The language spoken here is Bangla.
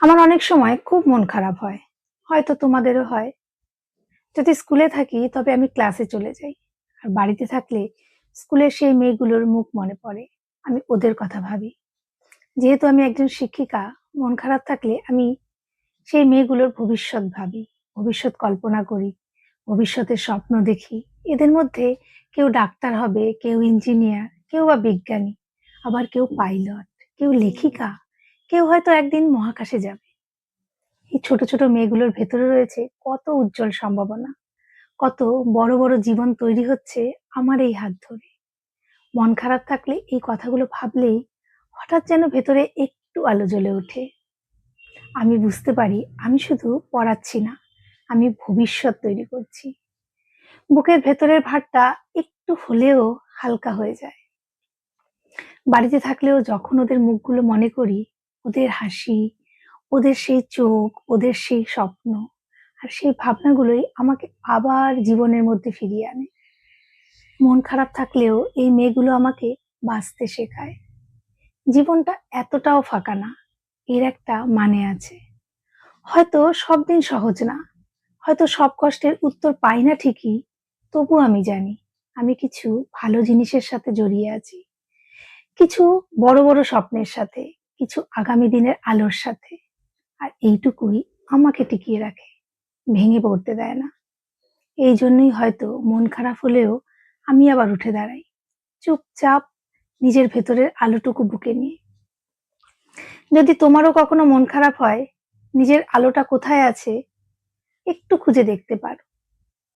আমার অনেক সময় খুব মন খারাপ হয়। হয়তো তোমাদেরও হয়। যদি স্কুলে থাকি তবে আমি ক্লাসে চলে যাই। আর বাড়িতে থাকলে স্কুলের সেই মেয়েগুলোর মুখ মনে পড়ে। আমি ওদের কথা ভাবি। যেহেতু আমি একজন শিক্ষিকা, মন খারাপ থাকলে আমি সেই মেয়েগুলোর ভবিষ্যৎ ভাবি, ভবিষ্যৎ কল্পনা করি, ভবিষ্যতের স্বপ্ন দেখি। এদের মধ্যে কেউ ডাক্তার হবে, কেউ ইঞ্জিনিয়ার, কেউ বা বিজ্ঞানী, আবার কেউ পাইলট, কেউ লেখিকা, কেউ হয়তো একদিন মহাকাশে যাবে। এই ছোট ছোট মেয়েগুলোর ভেতরে রয়েছে কত উজ্জ্বল সম্ভাবনা, কত বড় বড় জীবন তৈরি হচ্ছে আমার এই হাত ধরে। মন খারাপ থাকলে এই কথাগুলো ভাবলেই হঠাৎ যেন ভেতরে একটু আলো জ্বলে ওঠে। আমি বুঝতে পারি আমি শুধু পড়াচ্ছি না, আমি ভবিষ্যৎ তৈরি করছি। বুকের ভেতরের ভারটা একটু হলেও হালকা হয়ে যায়। বাড়িতে থাকলেও যখন ওদের মুখগুলো মনে করি, ওদের হাসি, ওদের সেই চোখ, ওদের সেই স্বপ্ন আর সেই ভাবনাগুলোই আমাকে আবার জীবনের মধ্যে ফিরিয়ে আনে। মন খারাপ থাকলেও এই মেয়েগুলো আমাকে বাঁচতে শেখায়। জীবনটা এতটাও ফাঁকা না, এর একটা মানে আছে। হয়তো সব দিন সহজ না, হয়তো সব কষ্টের উত্তর পাই না ঠিকই, তবু আমি জানি আমি কিছু ভালো জিনিসের সাথে জড়িয়ে আছি, কিছু বড় বড় স্বপ্নের সাথে, কিছু আগামী দিনের আলোর সাথে। আর এইটুকুই আমাকে টিকিয়ে রাখে, ভেঙে পড়তে দেয় না। এই জন্যই হয়তো মন খারাপ হলেও আমি আবার উঠে দাঁড়াই, চুপচাপ, নিজের ভেতরের আলোটুকু বুকে নিয়ে। যদি তোমারও কখনো মন খারাপ হয়, নিজের আলোটা কোথায় আছে একটু খুঁজে দেখতে পারো।